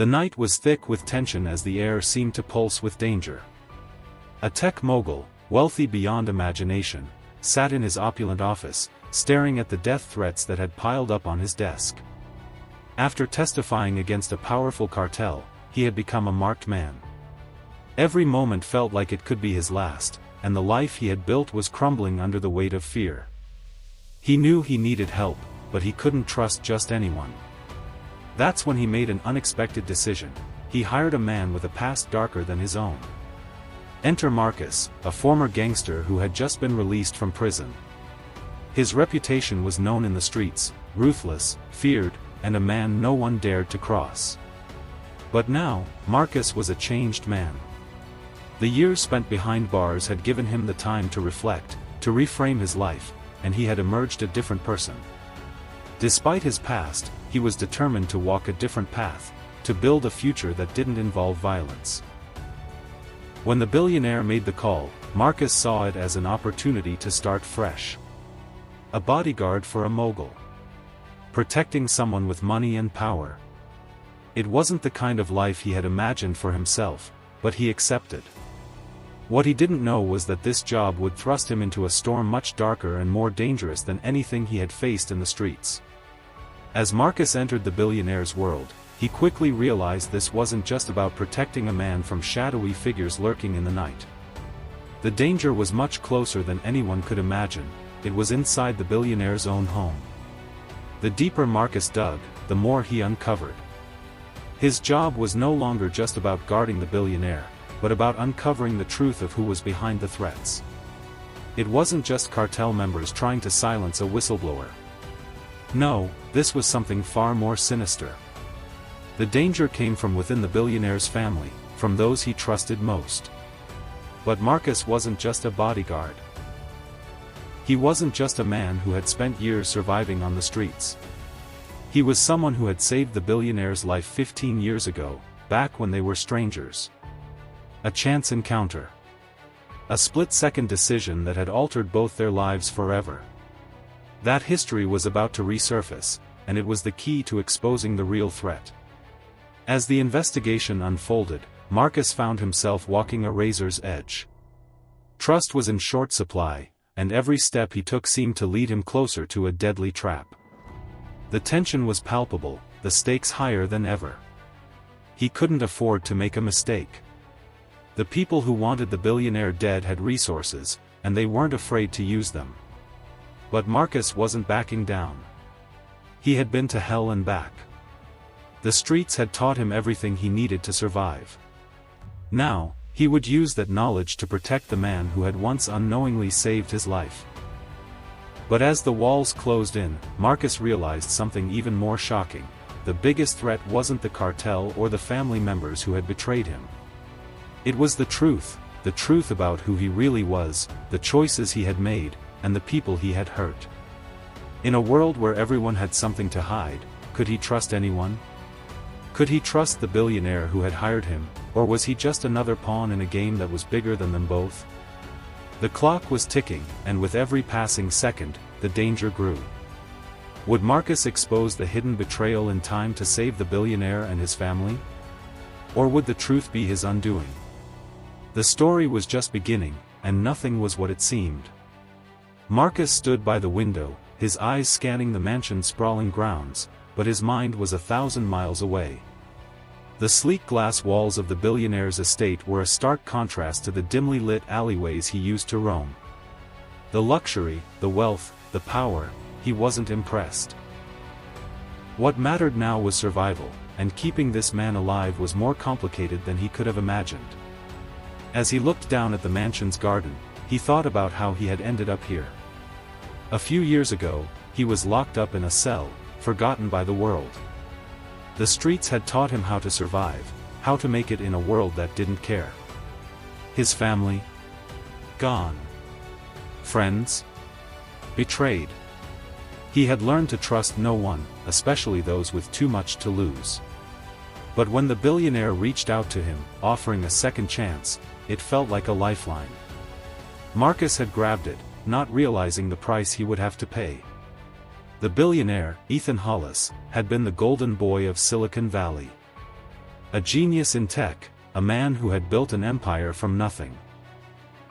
The night was thick with tension as the air seemed to pulse with danger. A tech mogul, wealthy beyond imagination, sat in his opulent office, staring at the death threats that had piled up on his desk. After testifying against a powerful cartel, he had become a marked man. Every moment felt like it could be his last, and the life he had built was crumbling under the weight of fear. He knew he needed help, but he couldn't trust just anyone. That's when he made an unexpected decision. He hired a man with a past darker than his own. Enter Marcus, a former gangster who had just been released from prison. His reputation was known in the streets, ruthless, feared, and a man no one dared to cross. But now, Marcus was a changed man. The years spent behind bars had given him the time to reflect, to reframe his life, and he had emerged a different person. Despite his past, he was determined to walk a different path, to build a future that didn't involve violence. When the billionaire made the call, Marcus saw it as an opportunity to start fresh. A bodyguard for a mogul. Protecting someone with money and power. It wasn't the kind of life he had imagined for himself, but he accepted. What he didn't know was that this job would thrust him into a storm much darker and more dangerous than anything he had faced in the streets. As Marcus entered the billionaire's world, he quickly realized this wasn't just about protecting a man from shadowy figures lurking in the night. The danger was much closer than anyone could imagine. It was inside the billionaire's own home. The deeper Marcus dug, the more he uncovered. His job was no longer just about guarding the billionaire, but about uncovering the truth of who was behind the threats. It wasn't just cartel members trying to silence a whistleblower. No, this was something far more sinister. The danger came from within the billionaire's family, from those he trusted most. But Marcus wasn't just a bodyguard. He wasn't just a man who had spent years surviving on the streets. He was someone who had saved the billionaire's life 15 years ago, back when they were strangers. A chance encounter. A split-second decision that had altered both their lives forever. That history was about to resurface, and it was the key to exposing the real threat. As the investigation unfolded, Marcus found himself walking a razor's edge. Trust was in short supply, and every step he took seemed to lead him closer to a deadly trap. The tension was palpable, the stakes higher than ever. He couldn't afford to make a mistake. The people who wanted the billionaire dead had resources, and they weren't afraid to use them. But Marcus wasn't backing down. He had been to hell and back. The streets had taught him everything he needed to survive. Now, he would use that knowledge to protect the man who had once unknowingly saved his life. But as the walls closed in, Marcus realized something even more shocking. The biggest threat wasn't the cartel or the family members who had betrayed him. It was the truth about who he really was, the choices he had made, and the people he had hurt. In a world where everyone had something to hide, could he trust anyone? Could he trust the billionaire who had hired him, or was he just another pawn in a game that was bigger than them both? The clock was ticking, and with every passing second, the danger grew. Would Marcus expose the hidden betrayal in time to save the billionaire and his family? Or would the truth be his undoing? The story was just beginning, and nothing was what it seemed. Marcus stood by the window, his eyes scanning the mansion's sprawling grounds, but his mind was 1,000 miles away. The sleek glass walls of the billionaire's estate were a stark contrast to the dimly lit alleyways he used to roam. The luxury, the wealth, the power, he wasn't impressed. What mattered now was survival, and keeping this man alive was more complicated than he could have imagined. As he looked down at the mansion's garden, he thought about how he had ended up here. A few years ago, he was locked up in a cell, forgotten by the world. The streets had taught him how to survive, how to make it in a world that didn't care. His family? Gone. Friends? Betrayed. He had learned to trust no one, especially those with too much to lose. But when the billionaire reached out to him, offering a second chance, it felt like a lifeline. Marcus had grabbed it, not realizing the price he would have to pay. The billionaire, Ethan Hollis, had been the golden boy of Silicon Valley. A genius in tech, a man who had built an empire from nothing.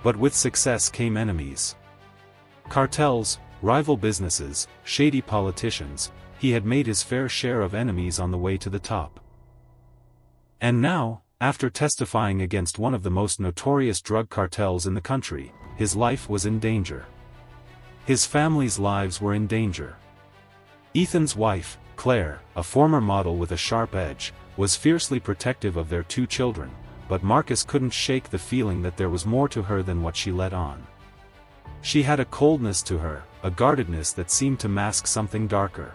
But with success came enemies. Cartels, rival businesses, shady politicians. He had made his fair share of enemies on the way to the top. And now, after testifying against one of the most notorious drug cartels in the country, his life was in danger. His family's lives were in danger. Ethan's wife, Claire, a former model with a sharp edge, was fiercely protective of their 2 children, but Marcus couldn't shake the feeling that there was more to her than what she let on. She had a coldness to her, a guardedness that seemed to mask something darker.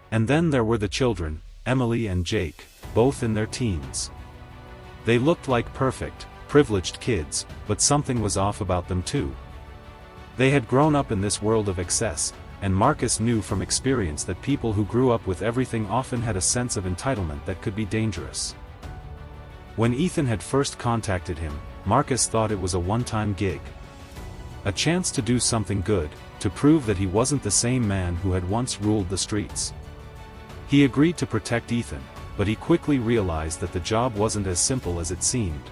And then there were the children, Emily and Jake, both in their teens. They looked like perfect, privileged kids, but something was off about them too. They had grown up in this world of excess, and Marcus knew from experience that people who grew up with everything often had a sense of entitlement that could be dangerous. When Ethan had first contacted him, Marcus thought it was a one-time gig. A chance to do something good, to prove that he wasn't the same man who had once ruled the streets. He agreed to protect Ethan, but he quickly realized that the job wasn't as simple as it seemed.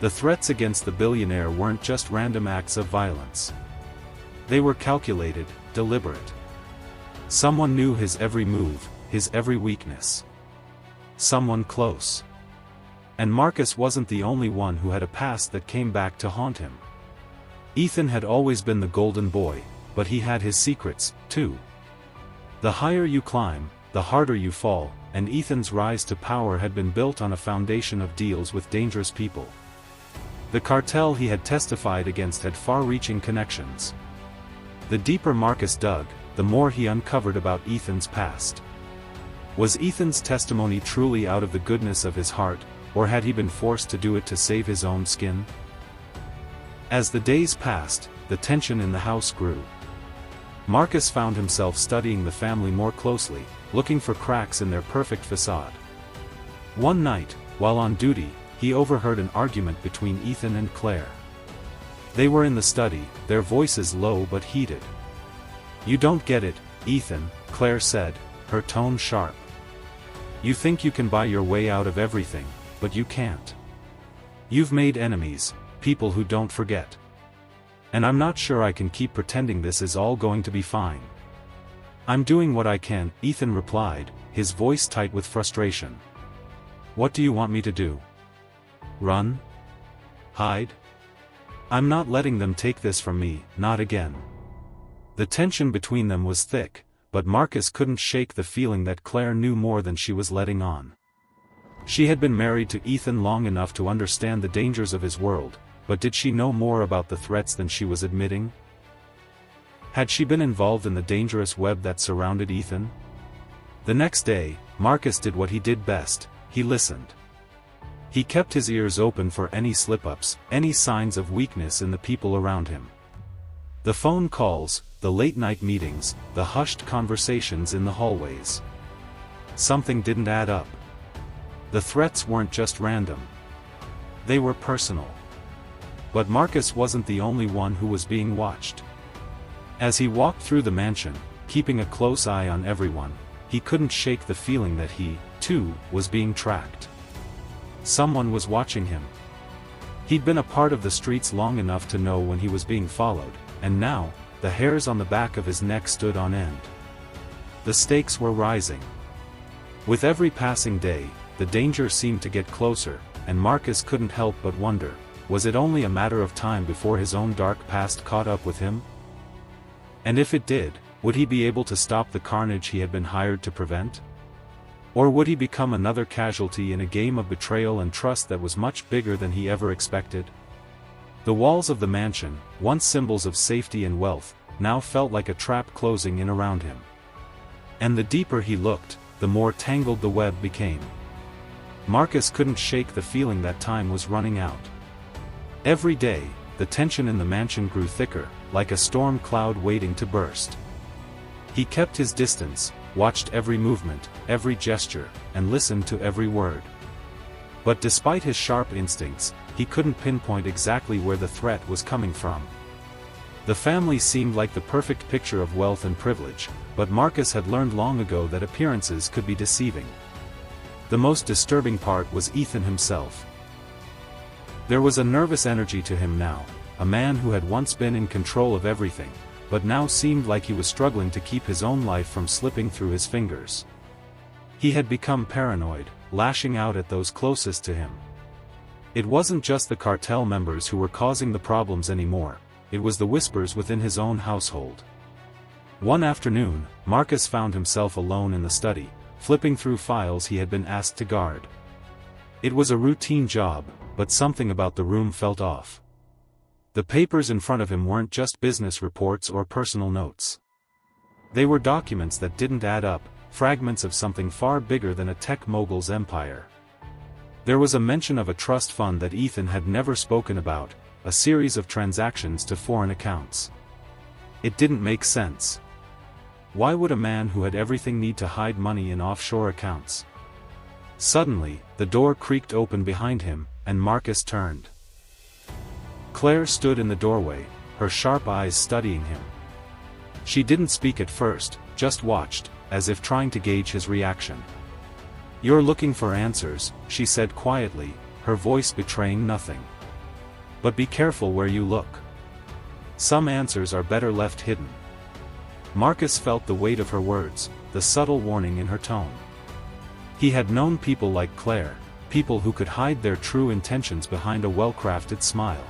The threats against the billionaire weren't just random acts of violence. They were calculated, deliberate. Someone knew his every move, his every weakness. Someone close. And Marcus wasn't the only one who had a past that came back to haunt him. Ethan had always been the golden boy, but he had his secrets, too. The higher you climb, the harder you fall, and Ethan's rise to power had been built on a foundation of deals with dangerous people. The cartel he had testified against had far-reaching connections. The deeper Marcus dug, the more he uncovered about Ethan's past. Was Ethan's testimony truly out of the goodness of his heart, or had he been forced to do it to save his own skin? As the days passed, the tension in the house grew. Marcus found himself studying the family more closely, looking for cracks in their perfect facade. One night, while on duty, he overheard an argument between Ethan and Claire. They were in the study, their voices low but heated. "You don't get it, Ethan," Claire said, her tone sharp. "You think you can buy your way out of everything, but you can't. You've made enemies, people who don't forget. And I'm not sure I can keep pretending this is all going to be fine." "I'm doing what I can," Ethan replied, his voice tight with frustration. "What do you want me to do? Run? Hide? I'm not letting them take this from me, not again." The tension between them was thick, but Marcus couldn't shake the feeling that Claire knew more than she was letting on. She had been married to Ethan long enough to understand the dangers of his world, but did she know more about the threats than she was admitting? Had she been involved in the dangerous web that surrounded Ethan? The next day, Marcus did what he did best, he listened. He kept his ears open for any slip-ups, any signs of weakness in the people around him. The phone calls, the late-night meetings, the hushed conversations in the hallways. Something didn't add up. The threats weren't just random. They were personal. But Marcus wasn't the only one who was being watched. As he walked through the mansion, keeping a close eye on everyone, he couldn't shake the feeling that he, too, was being tracked. Someone was watching him. He'd been a part of the streets long enough to know when he was being followed, and now, the hairs on the back of his neck stood on end. The stakes were rising. With every passing day, the danger seemed to get closer, and Marcus couldn't help but wonder, was it only a matter of time before his own dark past caught up with him? And if it did, would he be able to stop the carnage he had been hired to prevent? Or would he become another casualty in a game of betrayal and trust that was much bigger than he ever expected? The walls of the mansion, once symbols of safety and wealth, now felt like a trap closing in around him. And the deeper he looked, the more tangled the web became. Marcus couldn't shake the feeling that time was running out. Every day, the tension in the mansion grew thicker, like a storm cloud waiting to burst. He kept his distance, watched every movement, every gesture, and listened to every word. But despite his sharp instincts, he couldn't pinpoint exactly where the threat was coming from. The family seemed like the perfect picture of wealth and privilege, but Marcus had learned long ago that appearances could be deceiving. The most disturbing part was Ethan himself. There was a nervous energy to him now, a man who had once been in control of everything, but now seemed like he was struggling to keep his own life from slipping through his fingers. He had become paranoid, lashing out at those closest to him. It wasn't just the cartel members who were causing the problems anymore, it was the whispers within his own household. One afternoon, Marcus found himself alone in the study, flipping through files he had been asked to guard. It was a routine job, but something about the room felt off. The papers in front of him weren't just business reports or personal notes. They were documents that didn't add up, fragments of something far bigger than a tech mogul's empire. There was a mention of a trust fund that Ethan had never spoken about, a series of transactions to foreign accounts. It didn't make sense. Why would a man who had everything need to hide money in offshore accounts? Suddenly, the door creaked open behind him, and Marcus turned. Claire stood in the doorway, her sharp eyes studying him. She didn't speak at first, just watched, as if trying to gauge his reaction. "You're looking for answers," she said quietly, her voice betraying nothing. "But be careful where you look. Some answers are better left hidden." Marcus felt the weight of her words, the subtle warning in her tone. He had known people like Claire, people who could hide their true intentions behind a well-crafted smile.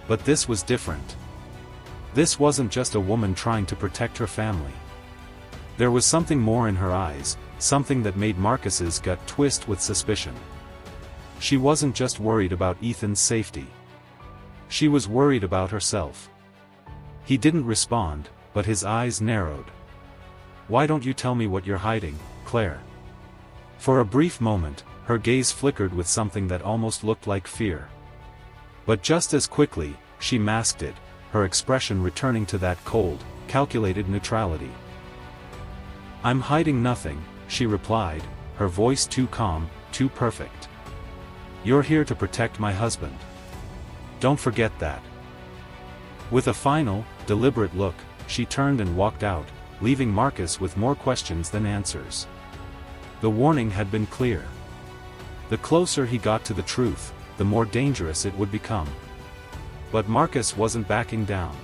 But this was different. This wasn't just a woman trying to protect her family. There was something more in her eyes, something that made Marcus's gut twist with suspicion. She wasn't just worried about Ethan's safety. She was worried about herself. He didn't respond, but his eyes narrowed. "Why don't you tell me what you're hiding, Claire?" For a brief moment, her gaze flickered with something that almost looked like fear. But just as quickly, she masked it, her expression returning to that cold, calculated neutrality. "I'm hiding nothing," she replied, her voice too calm, too perfect. "You're here to protect my husband. Don't forget that." With a final, deliberate look, she turned and walked out, leaving Marcus with more questions than answers. The warning had been clear. The closer he got to the truth, the more dangerous it would become. But Marcus wasn't backing down.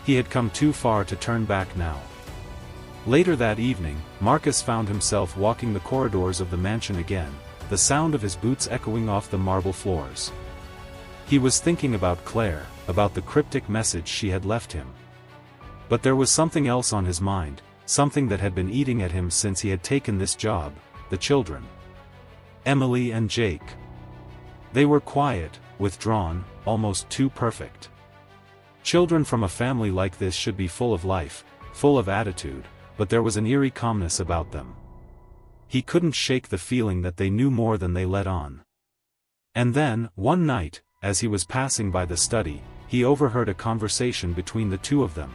He had come too far to turn back now. Later that evening, Marcus found himself walking the corridors of the mansion again, the sound of his boots echoing off the marble floors. He was thinking about Claire, about the cryptic message she had left him. But there was something else on his mind, something that had been eating at him since he had taken this job: the children. Emily and Jake. They were quiet, withdrawn, almost too perfect. Children from a family like this should be full of life, full of attitude, but there was an eerie calmness about them. He couldn't shake the feeling that they knew more than they let on. And then, one night, as he was passing by the study, he overheard a conversation between the two of them.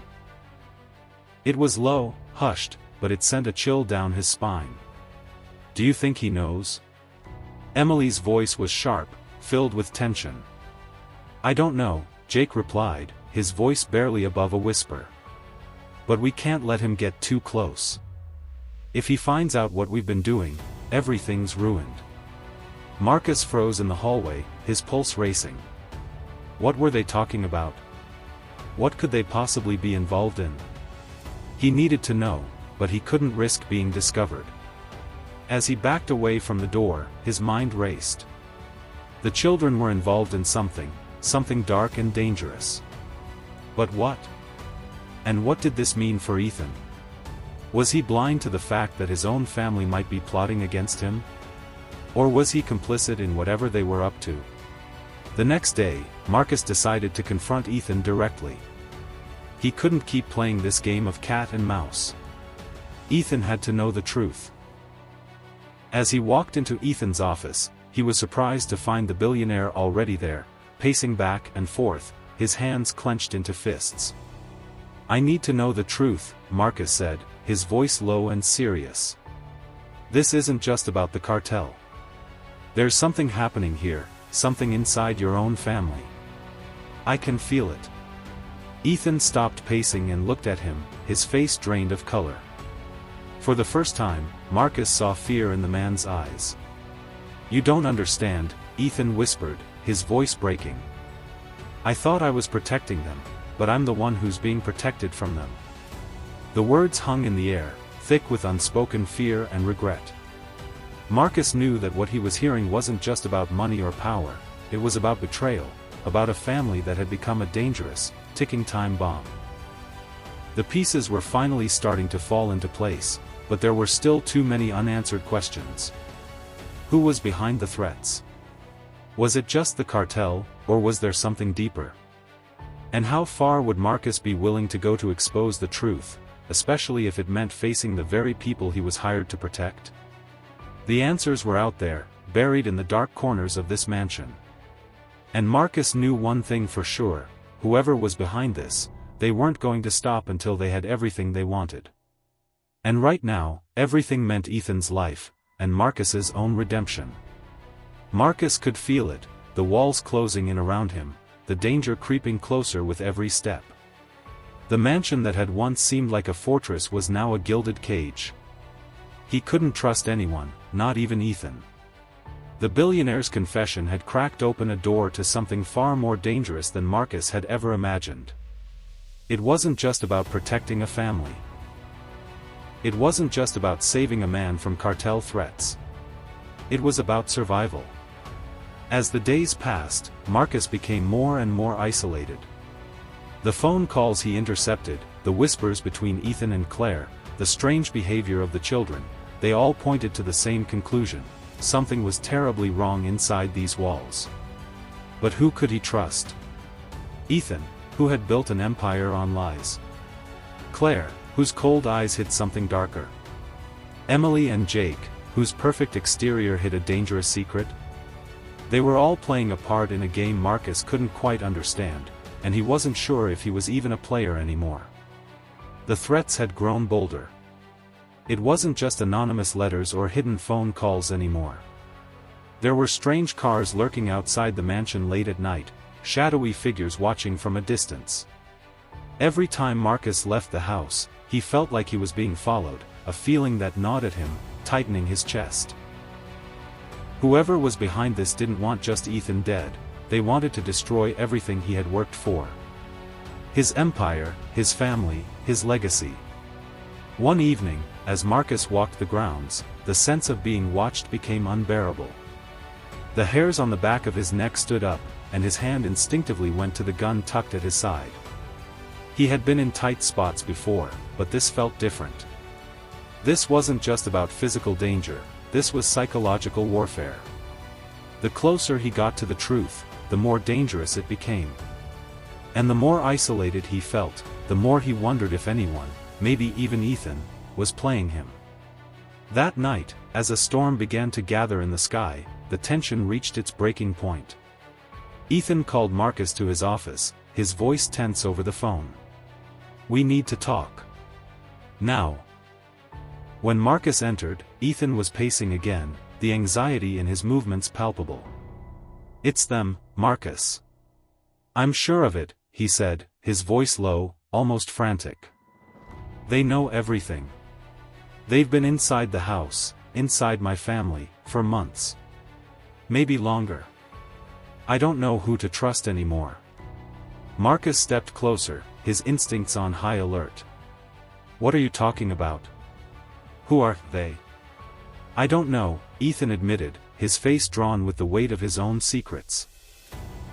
It was low, hushed, but it sent a chill down his spine. "Do you think he knows?" Emily's voice was sharp, filled with tension. "I don't know," Jake replied, his voice barely above a whisper. "But we can't let him get too close. If he finds out what we've been doing, everything's ruined." Marcus froze in the hallway, his pulse racing. What were they talking about? What could they possibly be involved in? He needed to know, but he couldn't risk being discovered. As he backed away from the door, his mind raced. The children were involved in something dark and dangerous. But what? And what did this mean for Ethan? Was he blind to the fact that his own family might be plotting against him? Or was he complicit in whatever they were up to? The next day, Marcus decided to confront Ethan directly. He couldn't keep playing this game of cat and mouse. Ethan had to know the truth. As he walked into Ethan's office, he was surprised to find the billionaire already there, pacing back and forth, his hands clenched into fists. "I need to know the truth," Marcus said, his voice low and serious. "This isn't just about the cartel. There's something happening here, something inside your own family. I can feel it." Ethan stopped pacing and looked at him, his face drained of color. For the first time, Marcus saw fear in the man's eyes. "You don't understand," Ethan whispered, his voice breaking. "I thought I was protecting them, but I'm the one who's being protected from them." The words hung in the air, thick with unspoken fear and regret. Marcus knew that what he was hearing wasn't just about money or power, it was about betrayal, about a family that had become a dangerous, ticking time bomb. The pieces were finally starting to fall into place, but there were still too many unanswered questions. Who was behind the threats? Was it just the cartel, or was there something deeper? And how far would Marcus be willing to go to expose the truth, especially if it meant facing the very people he was hired to protect? The answers were out there, buried in the dark corners of this mansion. And Marcus knew one thing for sure: whoever was behind this, they weren't going to stop until they had everything they wanted. And right now, everything meant Ethan's life, and Marcus's own redemption. Marcus could feel it, the walls closing in around him, the danger creeping closer with every step. The mansion that had once seemed like a fortress was now a gilded cage. He couldn't trust anyone, not even Ethan. The billionaire's confession had cracked open a door to something far more dangerous than Marcus had ever imagined. It wasn't just about protecting a family. It wasn't just about saving a man from cartel threats. It was about survival. As the days passed, Marcus became more and more isolated. The phone calls he intercepted, the whispers between Ethan and Claire, the strange behavior of the children, they all pointed to the same conclusion: something was terribly wrong inside these walls. But who could he trust? Ethan, who had built an empire on lies. Claire, whose cold eyes hid something darker. Emily and Jake, whose perfect exterior hid a dangerous secret. They were all playing a part in a game Marcus couldn't quite understand, and he wasn't sure if he was even a player anymore. The threats had grown bolder. It wasn't just anonymous letters or hidden phone calls anymore. There were strange cars lurking outside the mansion late at night, shadowy figures watching from a distance. Every time Marcus left the house, he felt like he was being followed, a feeling that gnawed at him, tightening his chest. Whoever was behind this didn't want just Ethan dead, they wanted to destroy everything he had worked for. His empire, his family, his legacy. One evening, as Marcus walked the grounds, the sense of being watched became unbearable. The hairs on the back of his neck stood up, and his hand instinctively went to the gun tucked at his side. He had been in tight spots before, but this felt different. This wasn't just about physical danger, this was psychological warfare. The closer he got to the truth, the more dangerous it became. And the more isolated he felt, the more he wondered if anyone, maybe even Ethan, was playing him. That night, as a storm began to gather in the sky, the tension reached its breaking point. Ethan called Marcus to his office, his voice tense over the phone. "We need to talk. Now." When Marcus entered, Ethan was pacing again, the anxiety in his movements palpable. "It's them, Marcus." "I'm sure of it," he said, his voice low, almost frantic. "They know everything. They've been inside the house, inside my family, for months. Maybe longer. I don't know who to trust anymore." Marcus stepped closer, his instincts on high alert. "What are you talking about? Who are they?" "I don't know," Ethan admitted, his face drawn with the weight of his own secrets.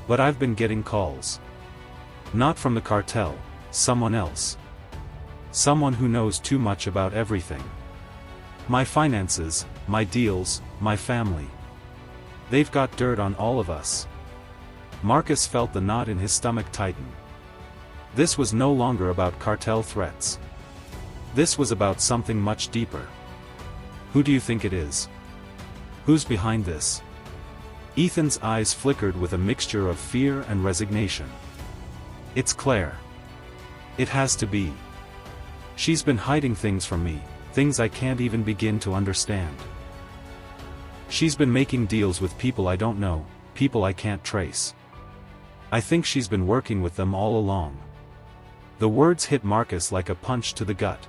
"But I've been getting calls. Not from the cartel, someone else. Someone who knows too much about everything. My finances, my deals, my family. They've got dirt on all of us." Marcus felt the knot in his stomach tighten. This was no longer about cartel threats. This was about something much deeper. "Who do you think it is? Who's behind this?" Ethan's eyes flickered with a mixture of fear and resignation. "It's Claire. It has to be. She's been hiding things from me, things I can't even begin to understand. She's been making deals with people I don't know, people I can't trace. I think she's been working with them all along." The words hit Marcus like a punch to the gut.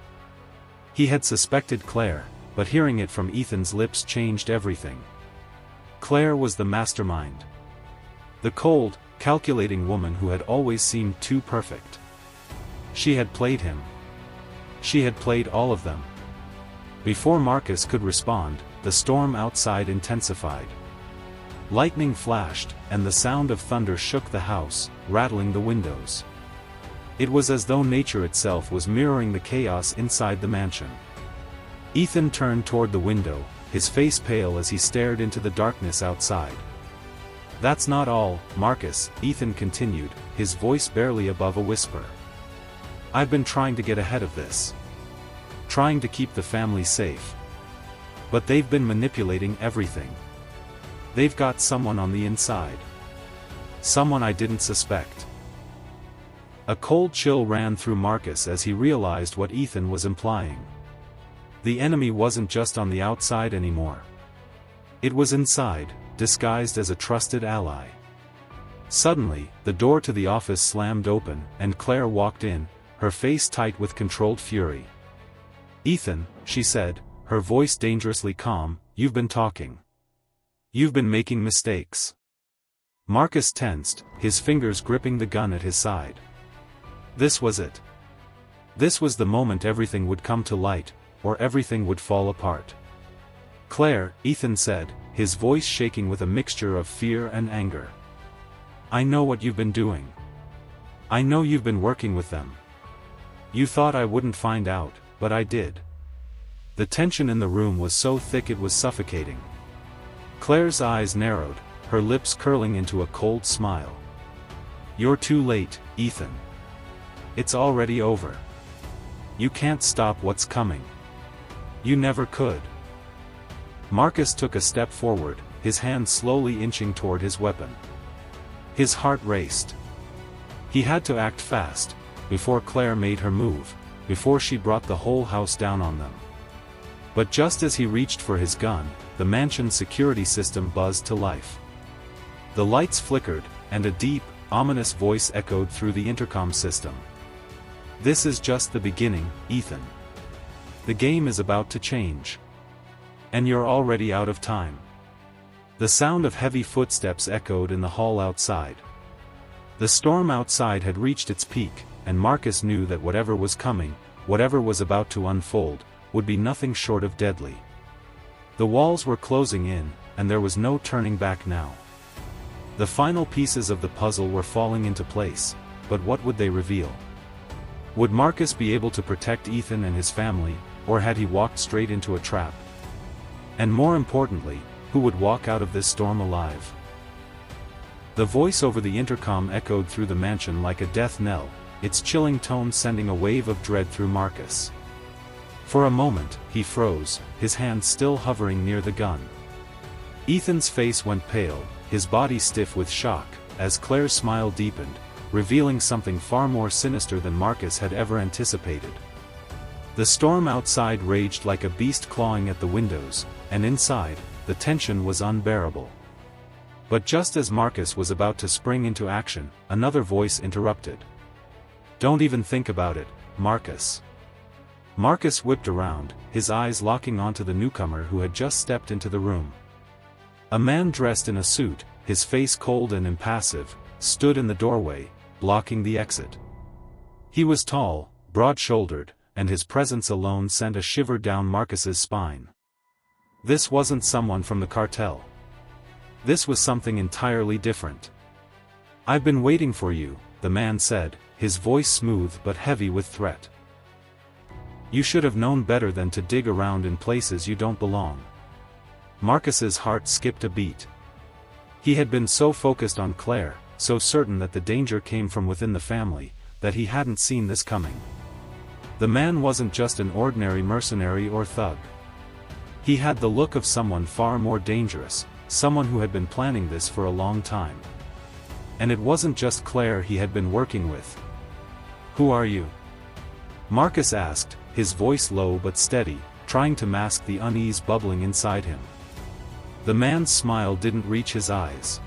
He had suspected Claire, but hearing it from Ethan's lips changed everything. Claire was the mastermind. The cold, calculating woman who had always seemed too perfect. She had played him. She had played all of them. Before Marcus could respond, the storm outside intensified. Lightning flashed, and the sound of thunder shook the house, rattling the windows. It was as though nature itself was mirroring the chaos inside the mansion. Ethan turned toward the window, his face pale as he stared into the darkness outside. "That's not all, Marcus," Ethan continued, his voice barely above a whisper. "I've been trying to get ahead of this. Trying to keep the family safe. But they've been manipulating everything. They've got someone on the inside. Someone I didn't suspect." A cold chill ran through Marcus as he realized what Ethan was implying. The enemy wasn't just on the outside anymore. It was inside, disguised as a trusted ally. Suddenly, the door to the office slammed open, and Claire walked in, her face tight with controlled fury. "Ethan," she said, her voice dangerously calm, "you've been talking. You've been making mistakes." Marcus tensed, his fingers gripping the gun at his side. This was it. This was the moment everything would come to light, or everything would fall apart. "Claire," Ethan said, his voice shaking with a mixture of fear and anger. "I know what you've been doing. I know you've been working with them. You thought I wouldn't find out, but I did." The tension in the room was so thick it was suffocating. Claire's eyes narrowed, her lips curling into a cold smile. "You're too late, Ethan. It's already over. You can't stop what's coming. You never could." Marcus took a step forward, his hand slowly inching toward his weapon. His heart raced. He had to act fast, before Claire made her move, before she brought the whole house down on them. But just as he reached for his gun, the mansion's security system buzzed to life. The lights flickered, and a deep, ominous voice echoed through the intercom system. "This is just the beginning, Ethan. The game is about to change. And you're already out of time." The sound of heavy footsteps echoed in the hall outside. The storm outside had reached its peak, and Marcus knew that whatever was coming, whatever was about to unfold, would be nothing short of deadly. The walls were closing in, and there was no turning back now. The final pieces of the puzzle were falling into place, but what would they reveal? Would Marcus be able to protect Ethan and his family, or had he walked straight into a trap? And more importantly, who would walk out of this storm alive? The voice over the intercom echoed through the mansion like a death knell, its chilling tone sending a wave of dread through Marcus. For a moment, he froze, his hand still hovering near the gun. Ethan's face went pale, his body stiff with shock, as Claire's smile deepened, revealing something far more sinister than Marcus had ever anticipated. The storm outside raged like a beast clawing at the windows, and inside, the tension was unbearable. But just as Marcus was about to spring into action, another voice interrupted. "Don't even think about it, Marcus." Marcus whipped around, his eyes locking onto the newcomer who had just stepped into the room. A man dressed in a suit, his face cold and impassive, stood in the doorway, blocking the exit. He was tall, broad-shouldered, and his presence alone sent a shiver down Marcus's spine. This wasn't someone from the cartel. This was something entirely different. "I've been waiting for you," the man said, his voice smooth but heavy with threat. "You should have known better than to dig around in places you don't belong." Marcus's heart skipped a beat. He had been so focused on Claire, so certain that the danger came from within the family, that he hadn't seen this coming. The man wasn't just an ordinary mercenary or thug. He had the look of someone far more dangerous, someone who had been planning this for a long time. And it wasn't just Claire he had been working with. "Who are you?" Marcus asked, his voice low but steady, trying to mask the unease bubbling inside him. The man's smile didn't reach his eyes.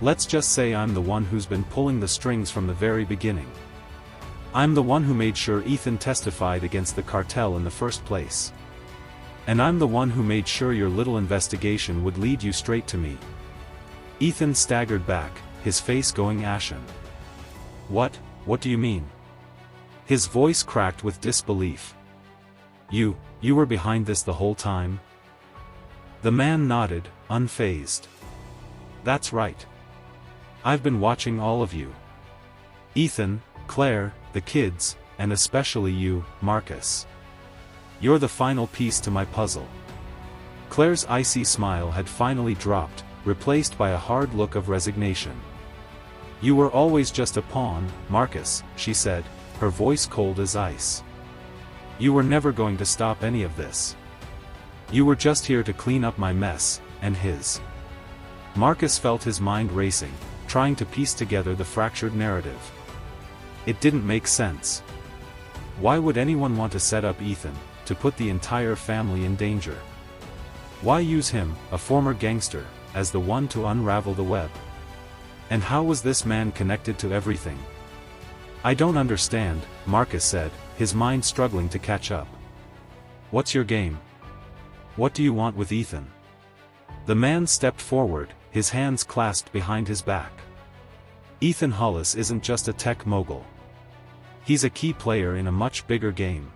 "Let's just say I'm the one who's been pulling the strings from the very beginning. I'm the one who made sure Ethan testified against the cartel in the first place." And I'm the one who made sure your little investigation would lead you straight to me. Ethan staggered back, his face going ashen. What do you mean? His voice cracked with disbelief. You were behind this the whole time? The man nodded, unfazed. That's right. I've been watching all of you. Ethan, Claire, the kids, and especially you, Marcus. You're the final piece to my puzzle. Claire's icy smile had finally dropped, replaced by a hard look of resignation. You were always just a pawn, Marcus, she said, her voice cold as ice. You were never going to stop any of this. You were just here to clean up my mess, and his. Marcus felt his mind racing, trying to piece together the fractured narrative. It didn't make sense. Why would anyone want to set up Ethan, to put the entire family in danger? Why use him, a former gangster, as the one to unravel the web? And how was this man connected to everything? I don't understand, Marcus said, his mind struggling to catch up. What's your game? What do you want with Ethan? The man stepped forward, his hands clasped behind his back. Ethan Hollis isn't just a tech mogul. He's a key player in a much bigger game.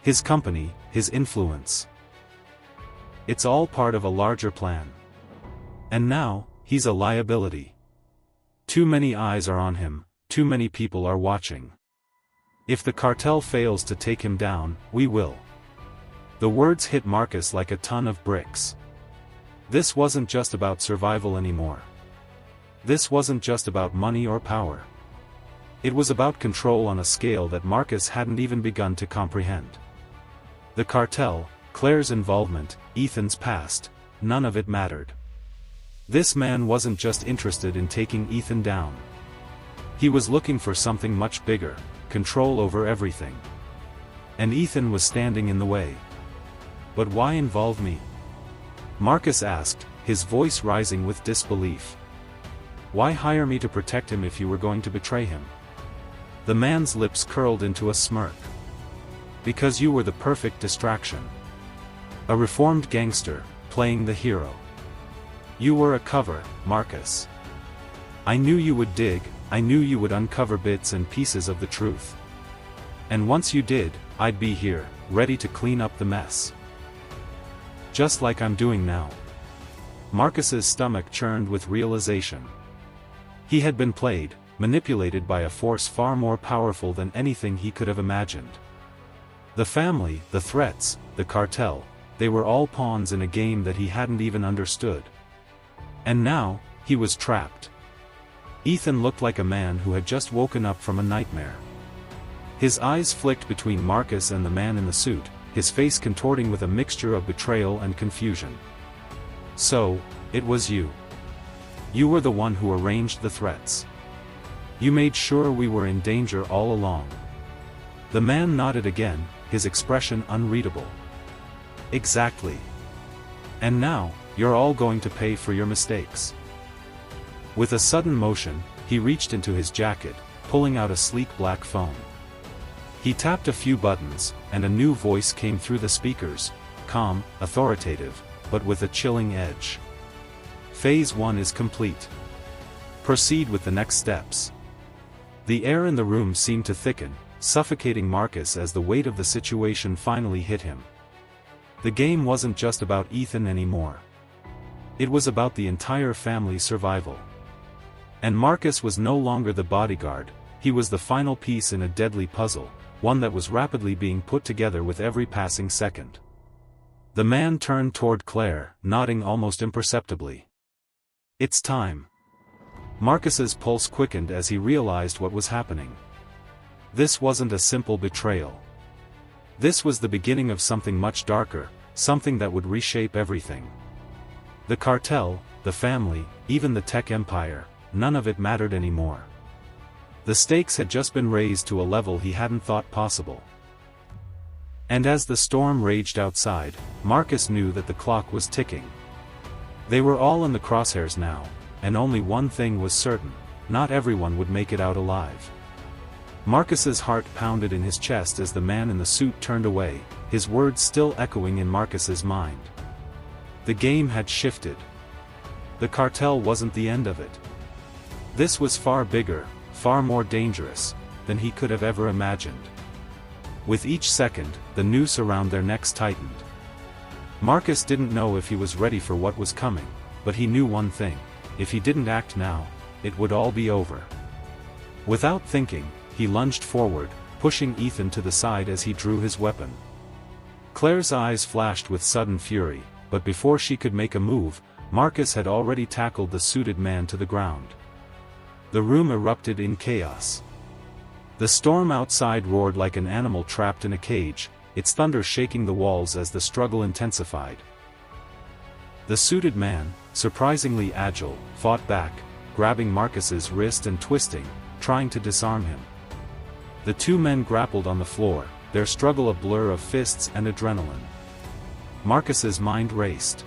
His company, his influence. It's all part of a larger plan. And now, he's a liability. Too many eyes are on him, too many people are watching. If the cartel fails to take him down, we will. The words hit Marcus like a ton of bricks. This wasn't just about survival anymore. This wasn't just about money or power. It was about control on a scale that Marcus hadn't even begun to comprehend. The cartel, Claire's involvement, Ethan's past, none of it mattered. This man wasn't just interested in taking Ethan down. He was looking for something much bigger, control over everything. And Ethan was standing in the way. But why involve me? Marcus asked, his voice rising with disbelief. Why hire me to protect him if you were going to betray him? The man's lips curled into a smirk. Because you were the perfect distraction. A reformed gangster, playing the hero. You were a cover, Marcus. I knew you would dig, I knew you would uncover bits and pieces of the truth. And once you did, I'd be here, ready to clean up the mess. Just like I'm doing now. Marcus's stomach churned with realization. He had been played, manipulated by a force far more powerful than anything he could have imagined. The family, the threats, the cartel, they were all pawns in a game that he hadn't even understood. And now, he was trapped. Ethan looked like a man who had just woken up from a nightmare. His eyes flicked between Marcus and the man in the suit, his face contorting with a mixture of betrayal and confusion. So, it was you. You were the one who arranged the threats. You made sure we were in danger all along. The man nodded again, his expression unreadable. Exactly. And now, you're all going to pay for your mistakes. With a sudden motion, he reached into his jacket, pulling out a sleek black phone. He tapped a few buttons, and a new voice came through the speakers, calm, authoritative, but with a chilling edge. Phase 1 is complete. Proceed with the next steps. The air in the room seemed to thicken, suffocating Marcus as the weight of the situation finally hit him. The game wasn't just about Ethan anymore. It was about the entire family's survival. And Marcus was no longer the bodyguard, he was the final piece in a deadly puzzle, one that was rapidly being put together with every passing second. The man turned toward Claire, nodding almost imperceptibly. It's time. Marcus's pulse quickened as he realized what was happening. This wasn't a simple betrayal. This was the beginning of something much darker, something that would reshape everything. The cartel, the family, even the tech empire, none of it mattered anymore. The stakes had just been raised to a level he hadn't thought possible. And as the storm raged outside, Marcus knew that the clock was ticking. They were all in the crosshairs now, and only one thing was certain: not everyone would make it out alive. Marcus's heart pounded in his chest as the man in the suit turned away, his words still echoing in Marcus's mind. The game had shifted. The cartel wasn't the end of it. This was far bigger, far more dangerous, than he could have ever imagined. With each second, the noose around their necks tightened. Marcus didn't know if he was ready for what was coming, but he knew one thing: if he didn't act now, it would all be over. Without thinking, he lunged forward, pushing Ethan to the side as he drew his weapon. Claire's eyes flashed with sudden fury, but before she could make a move, Marcus had already tackled the suited man to the ground. The room erupted in chaos. The storm outside roared like an animal trapped in a cage, its thunder shaking the walls as the struggle intensified. The suited man, surprisingly agile, fought back, grabbing Marcus's wrist and twisting, trying to disarm him. The two men grappled on the floor, their struggle a blur of fists and adrenaline. Marcus's mind raced.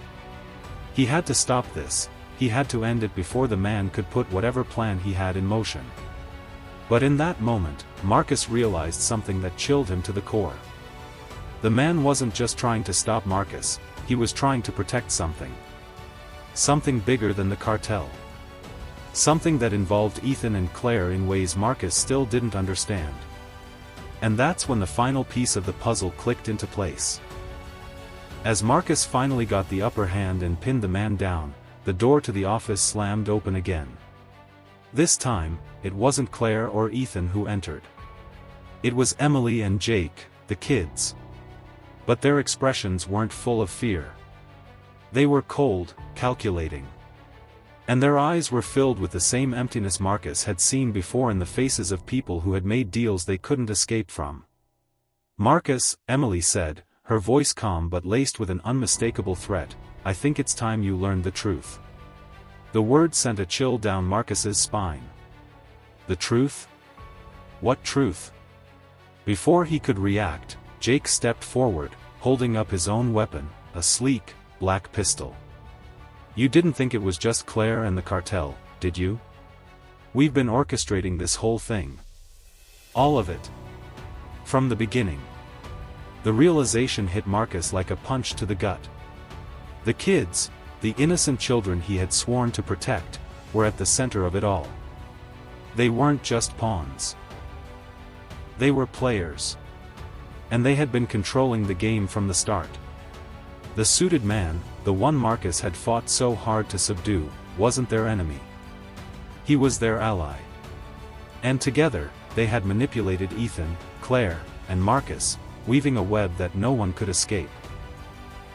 He had to stop this, he had to end it before the man could put whatever plan he had in motion. But in that moment, Marcus realized something that chilled him to the core. The man wasn't just trying to stop Marcus, he was trying to protect something. Something bigger than the cartel. Something that involved Ethan and Claire in ways Marcus still didn't understand. And that's when the final piece of the puzzle clicked into place. As Marcus finally got the upper hand and pinned the man down, the door to the office slammed open again. This time, it wasn't Claire or Ethan who entered. It was Emily and Jake, the kids. But their expressions weren't full of fear. They were cold, calculating. And their eyes were filled with the same emptiness Marcus had seen before in the faces of people who had made deals they couldn't escape from. "Marcus," Emily said, her voice calm but laced with an unmistakable threat, "I think it's time you learned the truth." The word sent a chill down Marcus's spine. The truth? What truth? Before he could react, Jake stepped forward, holding up his own weapon, a sleek, black pistol. "You didn't think it was just Claire and the cartel, did you? We've been orchestrating this whole thing. All of it. From the beginning." The realization hit Marcus like a punch to the gut. The kids, the innocent children he had sworn to protect, were at the center of it all. They weren't just pawns. They were players. And they had been controlling the game from the start. The suited man, the one Marcus had fought so hard to subdue, wasn't their enemy. He was their ally. And together, they had manipulated Ethan, Claire, and Marcus, weaving a web that no one could escape.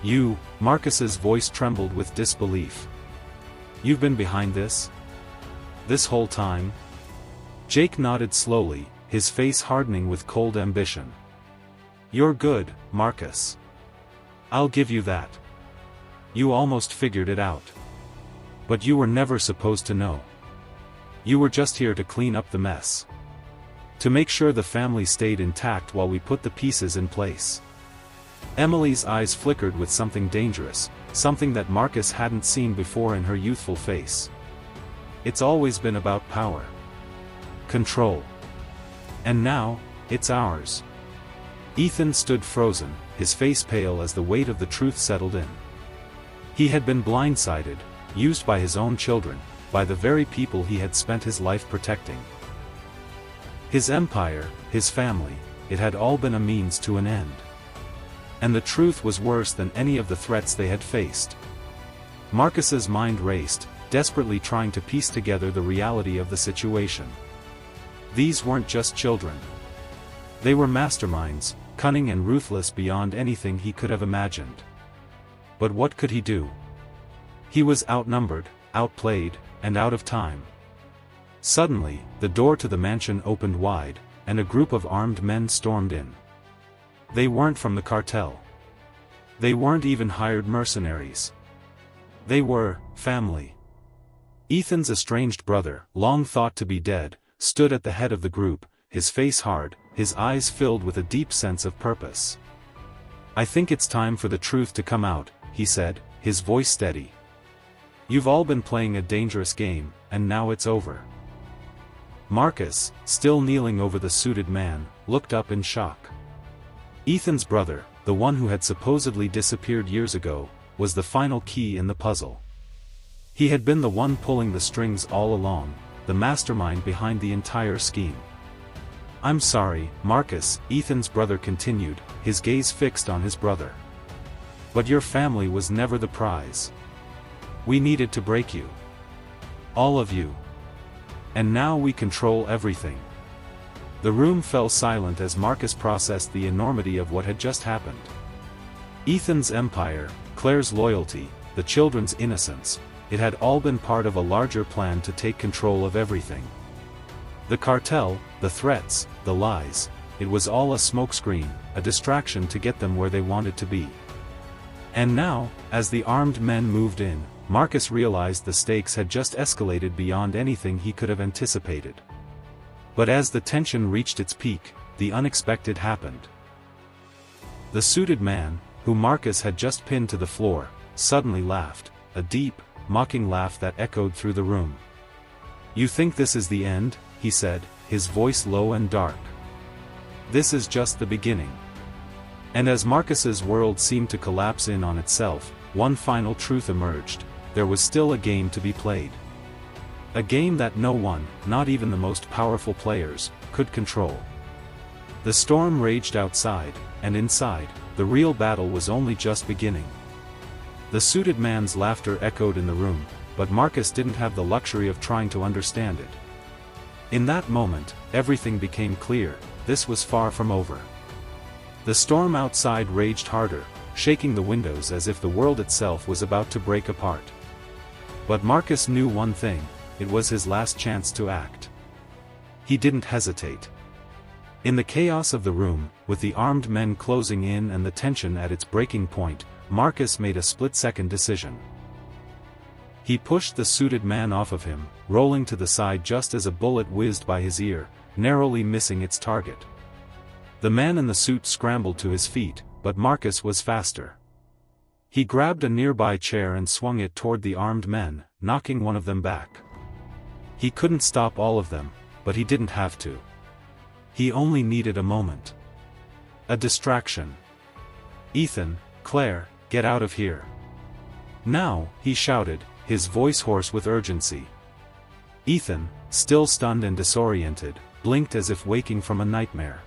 "You," Marcus's voice trembled with disbelief. "You've been behind this? This whole time?" Jake nodded slowly, his face hardening with cold ambition. "You're good, Marcus. I'll give you that. You almost figured it out. But you were never supposed to know. You were just here to clean up the mess. To make sure the family stayed intact while we put the pieces in place." Emily's eyes flickered with something dangerous, something that Marcus hadn't seen before in her youthful face. "It's always been about power. Control. And now, it's ours." Ethan stood frozen, his face pale as the weight of the truth settled in. He had been blindsided, used by his own children, by the very people he had spent his life protecting. His empire, his family, it had all been a means to an end. And the truth was worse than any of the threats they had faced. Marcus's mind raced, desperately trying to piece together the reality of the situation. These weren't just children. They were masterminds, cunning and ruthless beyond anything he could have imagined. But what could he do? He was outnumbered, outplayed, and out of time. Suddenly, the door to the mansion opened wide, and a group of armed men stormed in. They weren't from the cartel. They weren't even hired mercenaries. They were family. Ethan's estranged brother, long thought to be dead, stood at the head of the group, his face hard, his eyes filled with a deep sense of purpose. "I think it's time for the truth to come out," he said, his voice steady. "You've all been playing a dangerous game, and now it's over. Marcus, still kneeling over the suited man, looked up in shock. Ethan's brother, the one who had supposedly disappeared years ago, was the final key in the puzzle. He had been the one pulling the strings all along, the mastermind behind the entire scheme. "I'm sorry, Marcus," Ethan's brother continued, his gaze fixed on his brother. "But your family was never the prize. We needed to break you. All of you. And now we control everything." The room fell silent as Marcus processed the enormity of what had just happened. Ethan's empire, Claire's loyalty, the children's innocence, it had all been part of a larger plan to take control of everything. The cartel, the threats, the lies, it was all a smokescreen, a distraction to get them where they wanted to be. And now, as the armed men moved in, Marcus realized the stakes had just escalated beyond anything he could have anticipated. But as the tension reached its peak, the unexpected happened. The suited man, who Marcus had just pinned to the floor, suddenly laughed, a deep, mocking laugh that echoed through the room. "You think this is the end?" he said, his voice low and dark. "This is just the beginning." And as Marcus's world seemed to collapse in on itself, one final truth emerged: there was still a game to be played. A game that no one, not even the most powerful players, could control. The storm raged outside, and inside, the real battle was only just beginning. The suited man's laughter echoed in the room, but Marcus didn't have the luxury of trying to understand it. In that moment, everything became clear: this was far from over. The storm outside raged harder, shaking the windows as if the world itself was about to break apart. But Marcus knew one thing: it was his last chance to act. He didn't hesitate. In the chaos of the room, with the armed men closing in and the tension at its breaking point, Marcus made a split-second decision. He pushed the suited man off of him, rolling to the side just as a bullet whizzed by his ear, narrowly missing its target. The man in the suit scrambled to his feet, but Marcus was faster. He grabbed a nearby chair and swung it toward the armed men, knocking one of them back. He couldn't stop all of them, but he didn't have to. He only needed a moment. A distraction. "Ethan, Claire, get out of here. Now," he shouted, his voice hoarse with urgency. Ethan, still stunned and disoriented, blinked as if waking from a nightmare.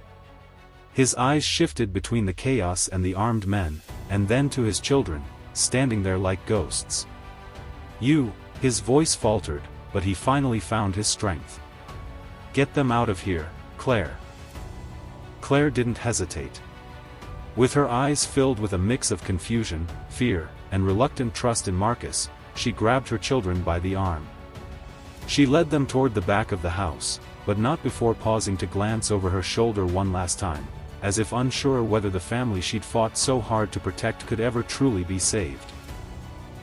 His eyes shifted between the chaos and the armed men, and then to his children, standing there like ghosts. "You," his voice faltered, but he finally found his strength. "Get them out of here, Claire." Claire didn't hesitate. With her eyes filled with a mix of confusion, fear, and reluctant trust in Marcus, she grabbed her children by the arm. She led them toward the back of the house, but not before pausing to glance over her shoulder one last time, as if unsure whether the family she'd fought so hard to protect could ever truly be saved.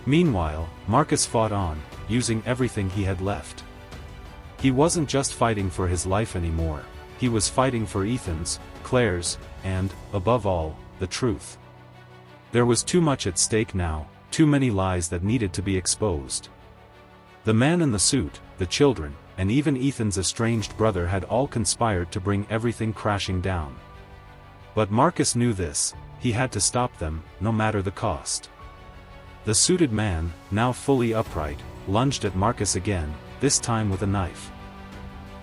Meanwhile, Marcus fought on, using everything he had left. He wasn't just fighting for his life anymore, he was fighting for Ethan's, Claire's, and, above all, the truth. There was too much at stake now, too many lies that needed to be exposed. The man in the suit, the children, and even Ethan's estranged brother had all conspired to bring everything crashing down. But Marcus knew this: he had to stop them, no matter the cost. The suited man, now fully upright, lunged at Marcus again, this time with a knife.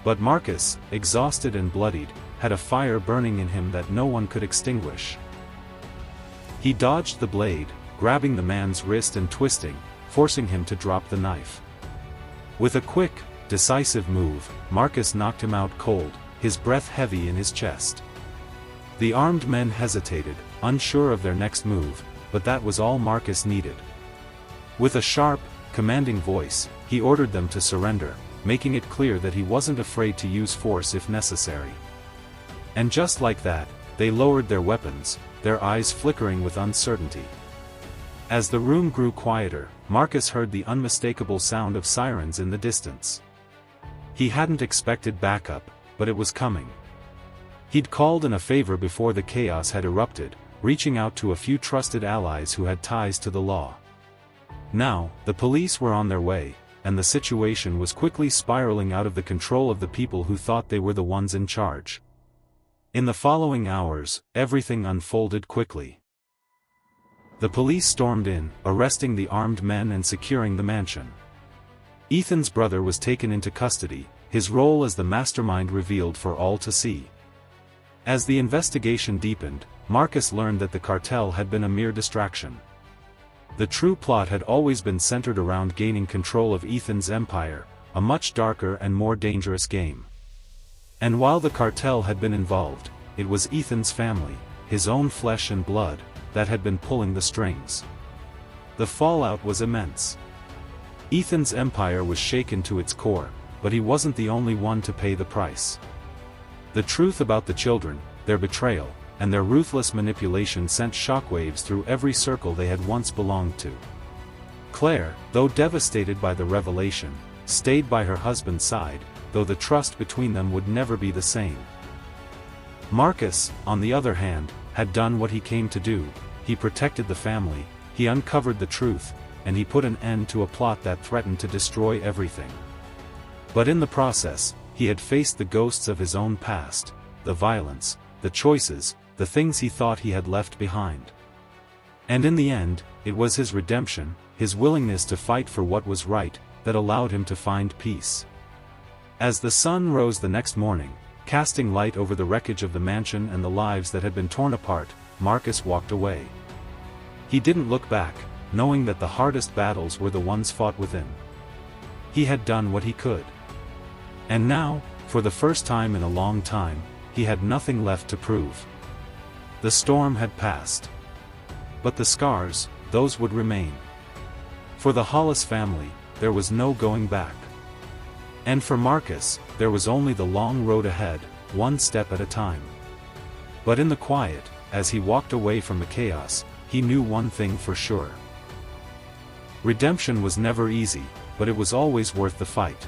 But Marcus, exhausted and bloodied, had a fire burning in him that no one could extinguish. He dodged the blade, grabbing the man's wrist and twisting, forcing him to drop the knife. With a quick, decisive move, Marcus knocked him out cold, his breath heavy in his chest. The armed men hesitated, unsure of their next move, but that was all Marcus needed. With a sharp, commanding voice, he ordered them to surrender, making it clear that he wasn't afraid to use force if necessary. And just like that, they lowered their weapons, their eyes flickering with uncertainty. As the room grew quieter, Marcus heard the unmistakable sound of sirens in the distance. He hadn't expected backup, but it was coming. He'd called in a favor before the chaos had erupted, reaching out to a few trusted allies who had ties to the law. Now, the police were on their way, and the situation was quickly spiraling out of the control of the people who thought they were the ones in charge. In the following hours, everything unfolded quickly. The police stormed in, arresting the armed men and securing the mansion. Ethan's brother was taken into custody, his role as the mastermind revealed for all to see. As the investigation deepened, Marcus learned that the cartel had been a mere distraction. The true plot had always been centered around gaining control of Ethan's empire, a much darker and more dangerous game. And while the cartel had been involved, it was Ethan's family, his own flesh and blood, that had been pulling the strings. The fallout was immense. Ethan's empire was shaken to its core, but he wasn't the only one to pay the price. The truth about the children, their betrayal, and their ruthless manipulation sent shockwaves through every circle they had once belonged to. Claire, though devastated by the revelation, stayed by her husband's side, though the trust between them would never be the same. Marcus, on the other hand, had done what he came to do. He protected the family, he uncovered the truth, and he put an end to a plot that threatened to destroy everything. But in the process, he had faced the ghosts of his own past, the violence, the choices, the things he thought he had left behind. And in the end, it was his redemption, his willingness to fight for what was right, that allowed him to find peace. As the sun rose the next morning, casting light over the wreckage of the mansion and the lives that had been torn apart, Marcus walked away. He didn't look back, knowing that the hardest battles were the ones fought within. He had done what he could. And now, for the first time in a long time, he had nothing left to prove. The storm had passed. But the scars, those would remain. For the Hollis family, there was no going back. And for Marcus, there was only the long road ahead, one step at a time. But in the quiet, as he walked away from the chaos, he knew one thing for sure. Redemption was never easy, but it was always worth the fight.